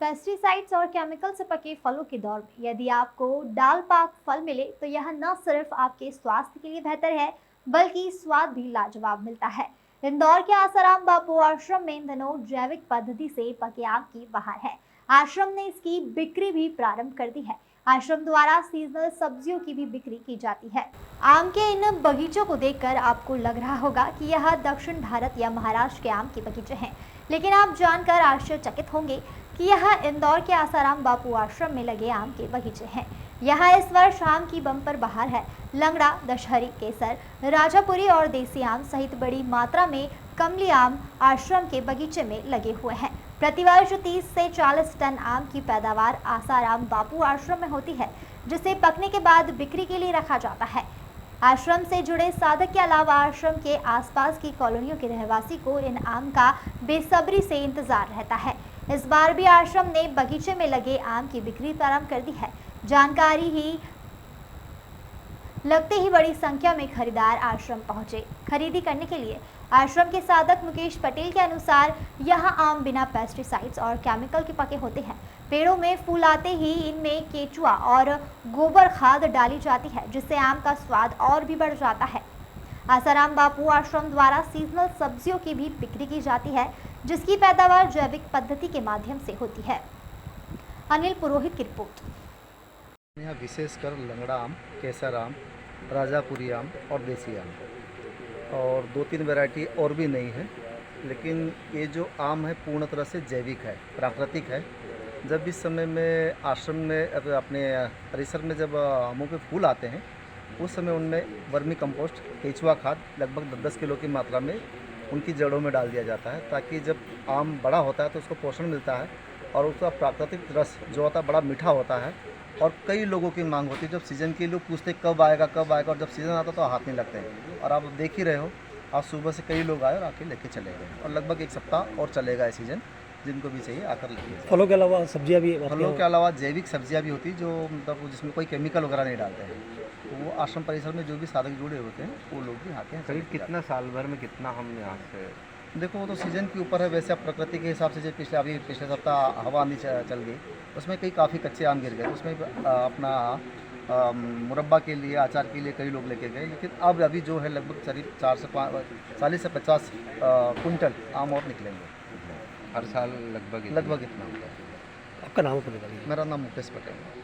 Pesticides और chemical से पके फलों के दौर में यदि आपको डाल पाक फल मिले तो यह न सिर्फ आपके स्वास्थ्य के लिए बेहतर है बल्कि स्वाद भी लाजवाब मिलता है। इंदौर के आसाराम बापू आश्रम में इन दिनों जैविक पद्धति से पके आम की बहार है। आश्रम ने इसकी बिक्री भी प्रारंभ कर दी है। आश्रम द्वारा सीजनल सब्जियों की भी बिक्री की जाती है। आम के इन बगीचों को देखकर आपको लग रहा होगा कि यह दक्षिण भारत या महाराष्ट्र के आम के बगीचे हैं, लेकिन आप जानकर आश्चर्यचकित होंगे कि यह इंदौर के आसाराम बापू आश्रम में लगे आम के बगीचे हैं। यहाँ इस वर्ष आम की बम्पर बहार है। लंगड़ा, दशहरी, केसर, राजापुरी और देसी आम सहित बड़ी मात्रा में कमली आम आश्रम के बगीचे में लगे हुए हैं। प्रतिवर्ष 30 से 40 टन आम की पैदावार आसाराम बापू आश्रम में होती है, जिसे पकने के बाद बिक्री के लिए रखा जाता है। आश्रम से जुड़े साधक के अलावा आश्रम के आसपास की कॉलोनियों के रहवासी को इन आम का बेसब्री से इंतजार रहता है। इस बार भी आश्रम ने बगीचे में लगे आम की बिक्री प्रारंभ कर दी है। जानकारी ही लगते ही बड़ी संख्या में खरीदार आश्रम पहुंचे खरीदी करने के लिए। आश्रम के साधक मुकेश पटेल के अनुसार यहां आम बिना पेस्टिसाइड्स और केमिकल के पके होते हैं। पेड़ों में फूल आते ही इनमें केचुआ और गोबर खाद डाली जाती है, जिससे आम का स्वाद और भी बढ़ जाता है। आसाराम बापू आश्रम द्वारा सीजनल सब्जियों की भी बिक्री की जाती है, जिसकी पैदावार जैविक पद्धति के माध्यम से होती है। अनिल पुरोहित की रिपोर्ट। यहाँ विशेषकर लंगड़ा आम, केसर आम, राजापुरी आम और देसी आम और 2-3 वैरायटी और भी नहीं है, लेकिन ये जो आम है पूर्ण तरह से जैविक है, प्राकृतिक है। जब इस समय में आश्रम में अपने परिसर में जब आमों के फूल आते हैं उस समय उनमें वर्मी कंपोस्ट, केचुआ खाद लगभग 10-10 किलो की मात्रा में उनकी जड़ों में डाल दिया जाता है, ताकि जब आम बड़ा होता है तो उसको पोषण मिलता है और उसका प्राकृतिक रस जो होता है बड़ा मीठा होता है। और कई लोगों की मांग होती है, जब सीज़न के लोग पूछते कब आएगा, और जब सीज़न आता तो हाथ नहीं लगते हैं। और आप देख ही रहे हो, आज सुबह से कई लोग आए और आके लेके चले गए और लगभग 1 सप्ताह और चलेगा ये सीज़न। जिनको भी चाहिए आकर लीजिए। फलों के अलावा सब्जियां भी, फलों के अलावा जैविक सब्जियां भी होती जो मतलब जिसमें कोई केमिकल वगैरह नहीं डालते हैं, तो वो आश्रम परिसर में जो भी साधक जुड़े होते हैं वो लोग भी आते हैं। करीब कितना साल भर में कितना हम यहाँ से? देखो वो तो सीज़न के ऊपर है। वैसे अब प्रकृति के हिसाब से जो पिछले सप्ताह हवा आंधी चल गई, उसमें कई काफ़ी कच्चे आम गिर गए, उसमें अपना मुरब्बा के लिए, अचार के लिए कई लोग लेके गए। लेकिन अब अभी जो है लगभग करीब 40 से 50 कुंटल आम और निकलेंगे हर साल लगभग इतना होता है। आपका नाम? मेरा नाम मुकेश पटेल है।